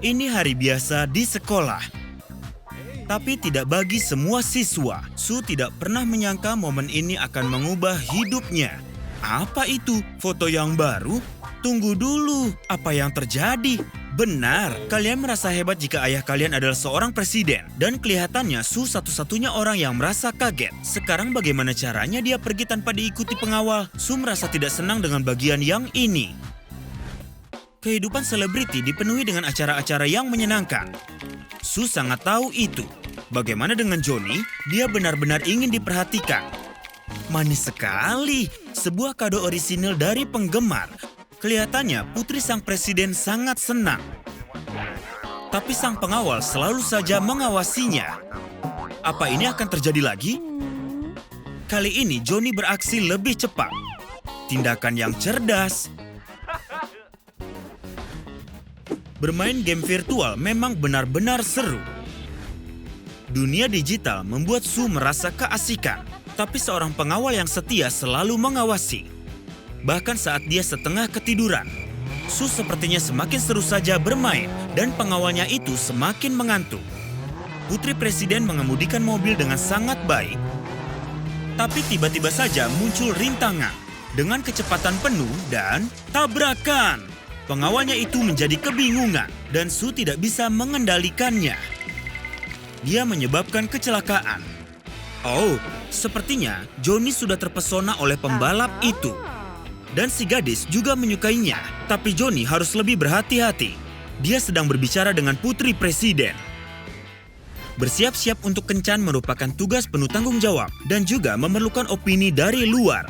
Ini hari biasa di sekolah. Tapi tidak bagi semua siswa. Su tidak pernah menyangka momen ini akan mengubah hidupnya. Apa itu? Foto yang baru? Tunggu dulu, apa yang terjadi? Benar, kalian merasa hebat jika ayah kalian adalah seorang presiden. Dan kelihatannya Su satu-satunya orang yang merasa kaget. Sekarang bagaimana caranya dia pergi tanpa diikuti pengawal? Su merasa tidak senang dengan bagian yang ini. Kehidupan selebriti dipenuhi dengan acara-acara yang menyenangkan. Su sangat tahu itu. Bagaimana dengan Johnny? Dia benar-benar ingin diperhatikan. Manis sekali, sebuah kado orisinil dari penggemar. Kelihatannya putri sang presiden sangat senang. Tapi sang pengawal selalu saja mengawasinya. Apa ini akan terjadi lagi? Kali ini Johnny beraksi lebih cepat. Tindakan yang cerdas. Bermain game virtual memang benar-benar seru. Dunia digital membuat Su merasa keasikan. Tapi seorang pengawal yang setia selalu mengawasi. Bahkan saat dia setengah ketiduran, Su sepertinya semakin seru saja bermain dan pengawalnya itu semakin mengantuk. Putri presiden mengemudikan mobil dengan sangat baik. Tapi tiba-tiba saja muncul rintangan dengan kecepatan penuh dan tabrakan. Pengawalnya itu menjadi kebingungan dan Su tidak bisa mengendalikannya. Dia menyebabkan kecelakaan. Oh, sepertinya Johnny sudah terpesona oleh pembalap itu. Dan si gadis juga menyukainya. Tapi Johnny harus lebih berhati-hati. Dia sedang berbicara dengan putri presiden. Bersiap-siap untuk kencan merupakan tugas penuh tanggung jawab dan juga memerlukan opini dari luar.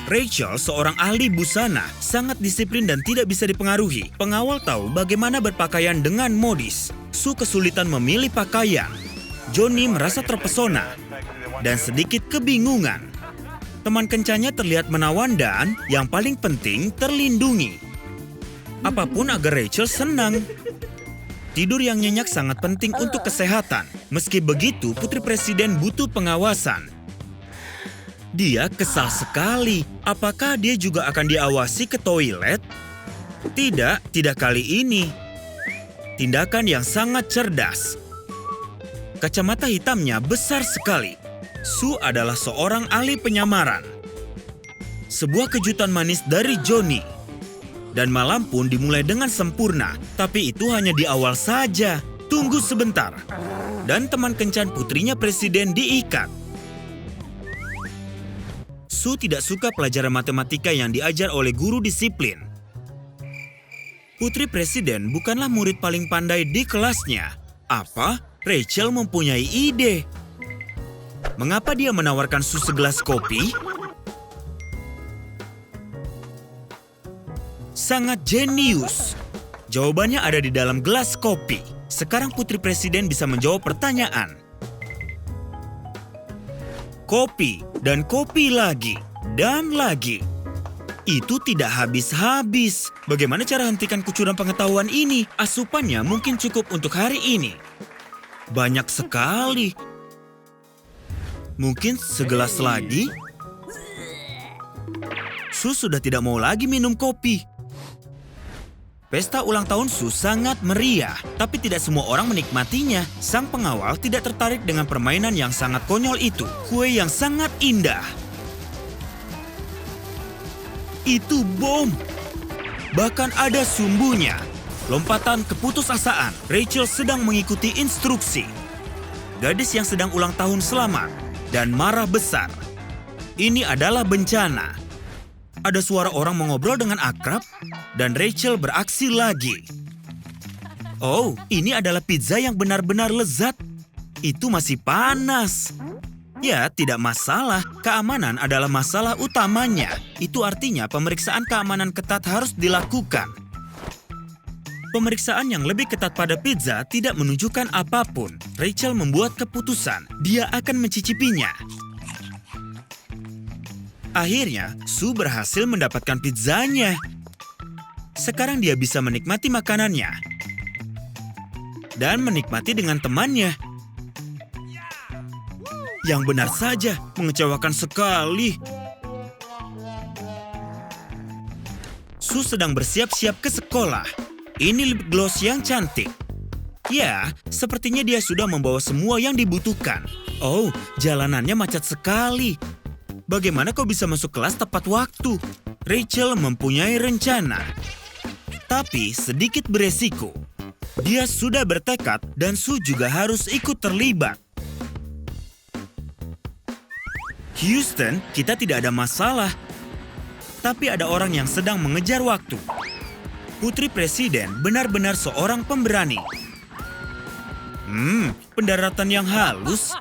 Rachel, seorang ahli busana, sangat disiplin dan tidak bisa dipengaruhi. Pengawal tahu bagaimana berpakaian dengan modis. Su kesulitan memilih pakaian. Johnny merasa terpesona dan sedikit kebingungan. Teman kencannya terlihat menawan dan, yang paling penting, terlindungi. Apapun agar Rachel senang. Tidur yang nyenyak sangat penting untuk kesehatan. Meski begitu, putri presiden butuh pengawasan. Dia kesal sekali. Apakah dia juga akan diawasi ke toilet? Tidak kali ini. Tindakan yang sangat cerdas. Kacamata hitamnya besar sekali. Su adalah seorang ahli penyamaran. Sebuah kejutan manis dari Johnny. Dan malam pun dimulai dengan sempurna. Tapi itu hanya di awal saja. Tunggu sebentar. Dan teman kencan putrinya presiden diikat. Su tidak suka pelajaran matematika yang diajar oleh guru disiplin. Putri presiden bukanlah murid paling pandai di kelasnya. Apa? Rachel mempunyai ide. Mengapa dia menawarkan Su segelas kopi? Sangat jenius. Jawabannya ada di dalam gelas kopi. Sekarang putri presiden bisa menjawab pertanyaan. Kopi dan kopi lagi dan lagi. Itu tidak habis-habis. Bagaimana cara hentikan kucuran pengetahuan ini? Asupannya mungkin cukup untuk hari ini. Banyak sekali. Mungkin segelas lagi? Su sudah tidak mau lagi minum kopi. Pesta ulang tahun Su sangat meriah, tapi tidak semua orang menikmatinya. Sang pengawal tidak tertarik dengan permainan yang sangat konyol itu. Kue yang sangat indah. Itu bom. Bahkan ada sumbunya. Lompatan keputusasaan. Rachel sedang mengikuti instruksi. Gadis yang sedang ulang tahun selamat. Dan marah besar. Ini adalah bencana. Ada suara orang mengobrol dengan akrab dan Rachel beraksi lagi. Oh, ini adalah pizza yang benar-benar lezat. Itu masih panas. Ya, tidak masalah. Keamanan adalah masalah utamanya. Itu artinya pemeriksaan keamanan ketat harus dilakukan. Pemeriksaan yang lebih ketat pada pizza tidak menunjukkan apapun. Rachel membuat keputusan. Dia akan mencicipinya. Akhirnya, Su berhasil mendapatkan pizzanya. Sekarang dia bisa menikmati makanannya. Dan menikmati dengan temannya. Yang benar saja, mengecewakan sekali. Su sedang bersiap-siap ke sekolah. Ini lip gloss yang cantik. Ya, sepertinya dia sudah membawa semua yang dibutuhkan. Oh, jalanannya macet sekali. Bagaimana kau bisa masuk kelas tepat waktu? Rachel mempunyai rencana. Tapi sedikit beresiko. Dia sudah bertekad dan Sue juga harus ikut terlibat. Houston, kita tidak ada masalah. Tapi ada orang yang sedang mengejar waktu. Putri Presiden benar-benar seorang pemberani. Pendaratan yang halus.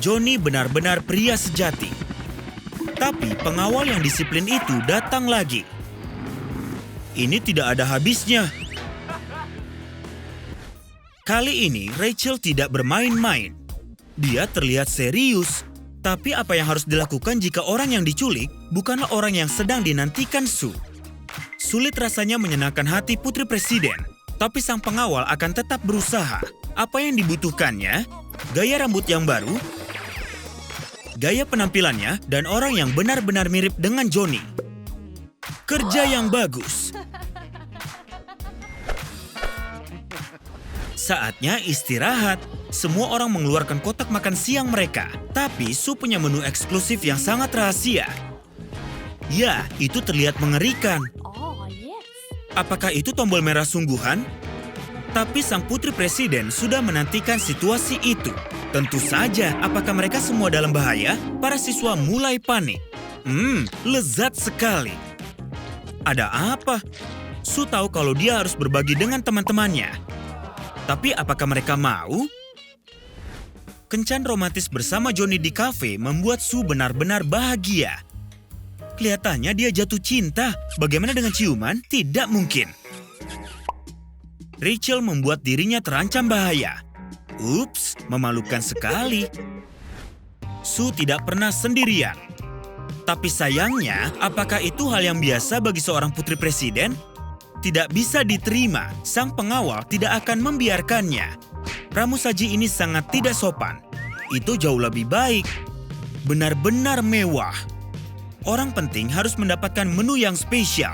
Johnny benar-benar pria sejati. Tapi pengawal yang disiplin itu datang lagi. Ini tidak ada habisnya. Kali ini Rachel tidak bermain-main. Dia terlihat serius. Tapi apa yang harus dilakukan jika orang yang diculik bukanlah orang yang sedang dinantikan Sue? Sulit rasanya menyenangkan hati Putri Presiden, tapi sang pengawal akan tetap berusaha. Apa yang dibutuhkannya? Gaya rambut yang baru, gaya penampilannya, dan orang yang benar-benar mirip dengan Johnny. Kerja yang bagus. Saatnya istirahat. Semua orang mengeluarkan kotak makan siang mereka. Tapi Sue punya menu eksklusif yang sangat rahasia. Ya, itu terlihat mengerikan. Apakah itu tombol merah sungguhan? Tapi sang Putri Presiden sudah menantikan situasi itu. Tentu saja, apakah mereka semua dalam bahaya? Para siswa mulai panik. Lezat sekali. Ada apa? Sue tahu kalau dia harus berbagi dengan teman-temannya. Tapi apakah mereka mau? Kencan romantis bersama Johnny di kafe membuat Sue benar-benar bahagia. Kelihatannya dia jatuh cinta. Bagaimana dengan ciuman? Tidak mungkin. Rachel membuat dirinya terancam bahaya. Ups, memalukan sekali. Sue tidak pernah sendirian. Tapi sayangnya, apakah itu hal yang biasa bagi seorang putri presiden? Tidak bisa diterima. Sang pengawal tidak akan membiarkannya. Ramu saji ini sangat tidak sopan. Itu jauh lebih baik. Benar-benar mewah. Orang penting harus mendapatkan menu yang spesial.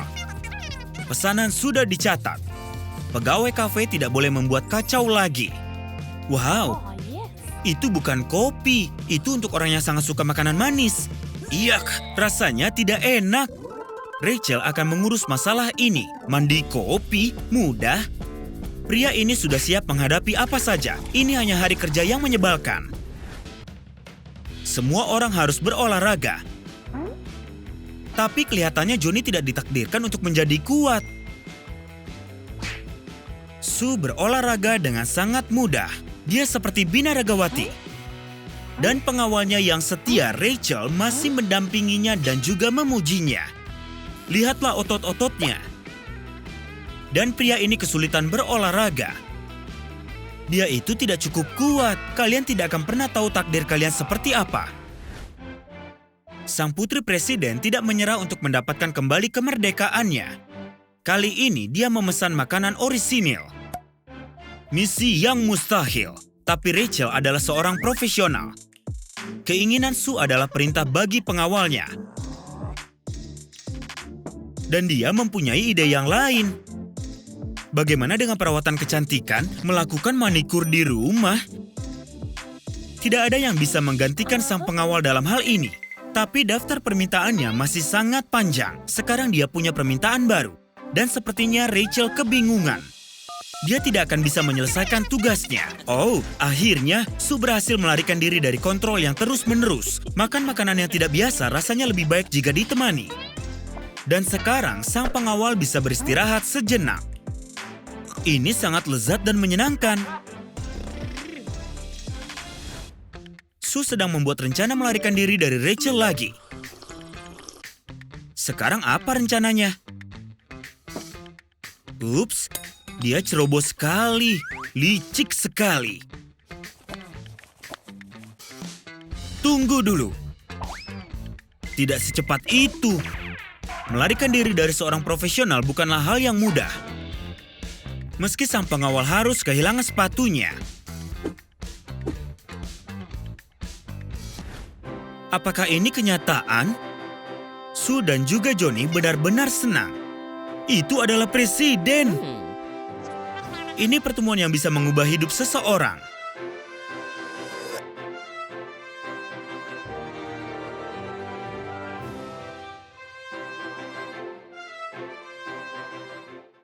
Pesanan sudah dicatat. Pegawai kafe tidak boleh membuat kacau lagi. Wow, itu bukan kopi. Itu untuk orang yang sangat suka makanan manis. Iyak, rasanya tidak enak. Rachel akan mengurus masalah ini. Mandi kopi, mudah. Pria ini sudah siap menghadapi apa saja. Ini hanya hari kerja yang menyebalkan. Semua orang harus berolahraga. Tapi kelihatannya Johnny tidak ditakdirkan untuk menjadi kuat. Sue berolahraga dengan sangat mudah. Dia seperti binaragawati. Dan pengawalnya yang setia, Rachel, masih mendampinginya dan juga memujinya. Lihatlah otot-ototnya. Dan pria ini kesulitan berolahraga. Dia itu tidak cukup kuat. Kalian tidak akan pernah tahu takdir kalian seperti apa. Sang putri presiden tidak menyerah untuk mendapatkan kembali kemerdekaannya. Kali ini dia memesan makanan orisinil. Misi yang mustahil. Tapi Rachel adalah seorang profesional. Keinginan Sue adalah perintah bagi pengawalnya. Dan dia mempunyai ide yang lain. Bagaimana dengan perawatan kecantikan, melakukan manikur di rumah? Tidak ada yang bisa menggantikan sang pengawal dalam hal ini. Tapi daftar permintaannya masih sangat panjang. Sekarang dia punya permintaan baru. Dan sepertinya Rachel kebingungan. Dia tidak akan bisa menyelesaikan tugasnya. Oh, akhirnya Sue berhasil melarikan diri dari kontrol yang terus-menerus. Makan makanan yang tidak biasa rasanya lebih baik jika ditemani. Dan sekarang sang pengawal bisa beristirahat sejenak. Ini sangat lezat dan menyenangkan. Sue sedang membuat rencana melarikan diri dari Rachel lagi. Sekarang apa rencananya? Ups, dia ceroboh sekali, licik sekali. Tunggu dulu. Tidak secepat itu. Melarikan diri dari seorang profesional bukanlah hal yang mudah. Meski sang pengawal harus kehilangan sepatunya. Apakah ini kenyataan? Sue dan juga Johnny benar-benar senang. Itu adalah presiden. Ini pertemuan yang bisa mengubah hidup seseorang.